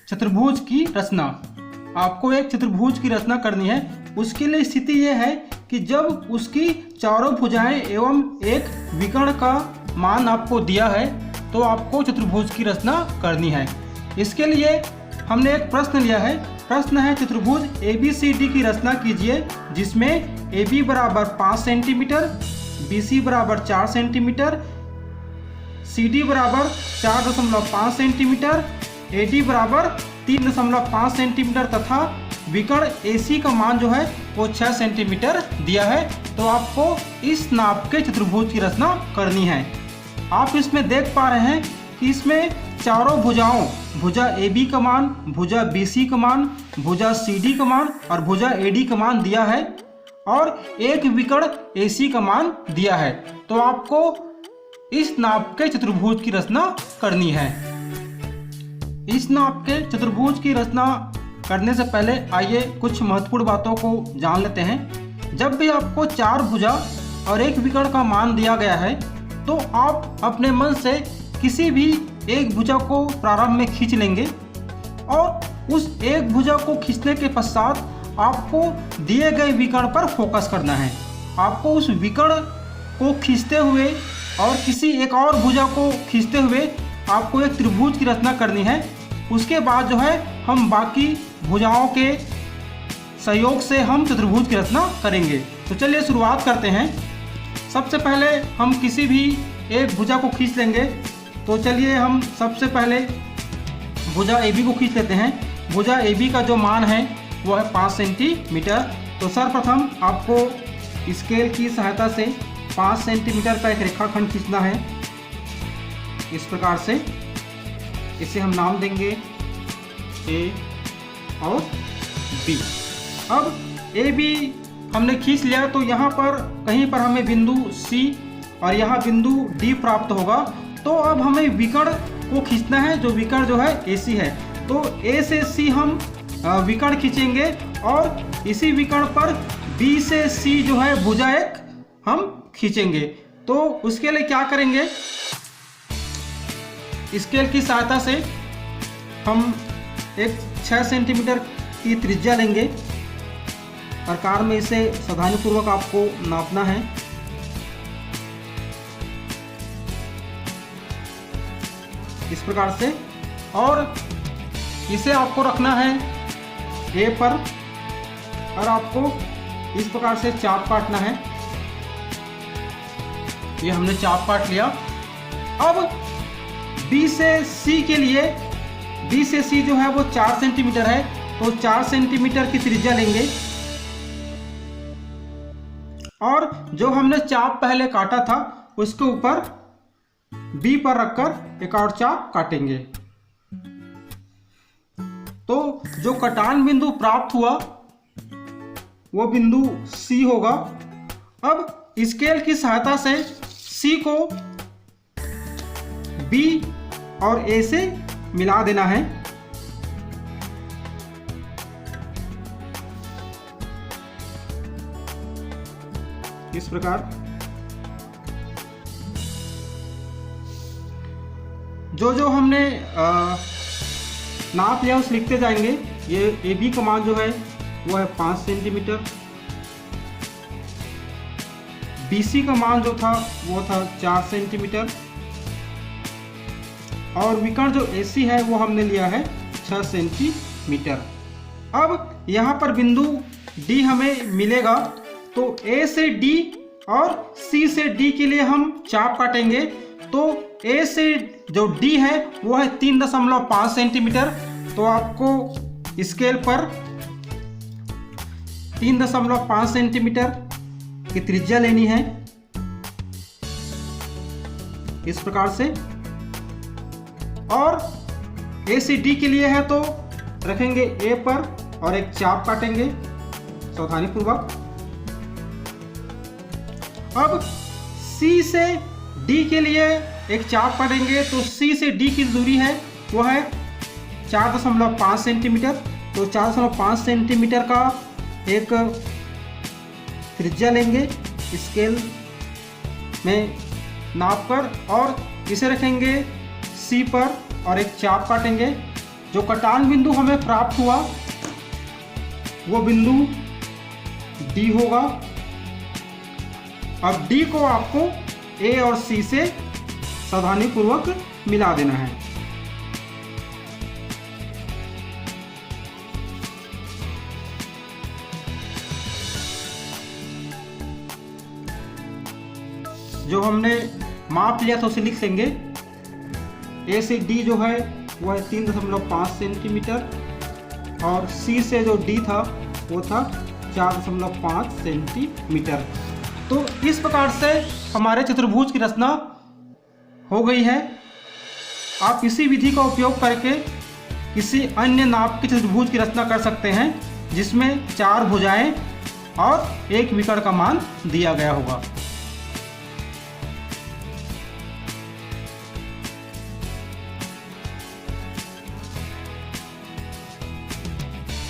चतुर्भुज की रचना। आपको एक चतुर्भुज की रचना करनी है। उसके लिए स्थिति यह है कि जब उसकी चारों भुजाएं एवं एक विकर्ण का मान आपको दिया है तो आपको चतुर्भुज की रचना करनी है। इसके लिए हमने एक प्रश्न लिया है। प्रश्न है चतुर्भुज ABCD की रचना कीजिए जिसमें AB बराबर 5 सेंटीमीटर, BC बराबर 4 सेंटीमीटर, CD बराबर 4.5 सेंटीमीटर, AD बराबर 3.5 सेंटीमीटर तथा विकर्ण AC का मान जो है वो 6 सेंटीमीटर दिया है। तो आपको इस नाप के चतुर्भुज की रचना करनी है। आप इसमें देख पा रहे हैं कि इसमें चारों भुजाओं, भुजा AB का मान, भुजा BC का मान, भुजा CD का मान और भुजा AD का मान दिया है और एक विकर्ण AC का मान दिया है। तो आपको इस नाप के चतुर्भुज की रचना करनी है। इस नाप के चतुर्भुज की रचना करने से पहले आइए कुछ महत्वपूर्ण बातों को जान लेते हैं। जब भी आपको चार भुजा और एक विकर्ण का मान दिया गया है तो आप अपने मन से किसी भी एक भुजा को प्रारंभ में खींच लेंगे और उस एक भुजा को खींचने के पश्चात आपको दिए गए विकर्ण पर फोकस करना है। आपको उस विकर्ण को खींचते हुए और किसी एक और भुजा को खींचते हुए आपको एक त्रिभुज की रचना करनी है। उसके बाद जो है हम बाकी भुजाओं के सहयोग से हम चतुर्भुज की रचना करेंगे। तो चलिए शुरुआत करते हैं। सबसे पहले हम किसी भी एक भुजा को खींच लेंगे। तो चलिए हम सबसे पहले भुजा AB को खींच लेते हैं। भुजा AB का जो मान है वो है 5 सेंटीमीटर। तो सर्वप्रथम आपको स्केल की सहायता से 5 सेंटीमीटर का एक रेखाखंड खींचना है। इस प्रकार से इसे हम नाम देंगे A और B। अब AB हमने खींच लिया तो यहाँ पर कहीं पर हमें बिंदु C और यहाँ बिंदु D प्राप्त होगा। तो अब हमें विकर्ण को खींचना है जो विकर्ण जो है AC है। तो A से C हम विकर्ण खींचेंगे और इसी विकर्ण पर B से C जो है भुजा एक हम खींचेंगे। तो उसके लिए क्या करेंगे, स्केल की सहायता से हम एक 6 सेंटीमीटर की त्रिज्या लेंगे। प्रकार में इसे सावधानीपूर्वक आपको नापना है। इस प्रकार से, और इसे आपको रखना है A पर और आपको इस प्रकार से चाप काटना है। ये हमने चाप काट लिया। अब B से C के लिए, B से C जो है वो 4 सेंटीमीटर है। तो 4 सेंटीमीटर की त्रिज्या लेंगे और जो हमने चाप पहले काटा था उसके ऊपर B पर रखकर एक और चाप काटेंगे। तो जो कटान बिंदु प्राप्त हुआ वो बिंदु C होगा। अब स्केल की सहायता से C को B और A से मिला देना है। इस प्रकार जो हमने नाप लिया उस लिखते जाएंगे। ये AB का मान जो है वो है 5 सेंटीमीटर, BC का मान जो था वो था 4 सेंटीमीटर और विकर्ण जो AC है वो हमने लिया है 6 सेंटीमीटर। अब यहाँ पर बिंदु D हमें मिलेगा तो A से D और C से D के लिए हम चाप काटेंगे। तो A से जो D है वो है 3.5 सेंटीमीटर। तो आपको स्केल पर 3.5 सेंटीमीटर की त्रिज्या लेनी है। इस प्रकार से, और A से D के लिए है तो रखेंगे A पर और एक चाप काटेंगे सावधानीपूर्वक। अब C से D के लिए एक चाप काटेंगे। तो C से D की दूरी है वो है 4.5 सेंटीमीटर। तो 4.5 सेंटीमीटर का एक त्रिज्या लेंगे स्केल में नाप कर और इसे रखेंगे C पर और एक चाप काटेंगे जो कटान बिंदु हमें प्राप्त हुआ वो बिंदु D होगा। अब D को आपको A और C से सावधानीपूर्वक मिला देना है। जो हमने माप लिया था उसे लिख लेंगे। A से D जो है वह है 3.5 सेंटीमीटर और C से जो D था वो था 4.5 सेंटीमीटर। तो इस प्रकार से हमारे चतुर्भुज की रचना हो गई है। आप इसी विधि का उपयोग करके किसी अन्य नाप के चतुर्भुज की रचना कर सकते हैं जिसमें 4 भुजाएं और 1 विकर्ण का मान दिया गया होगा।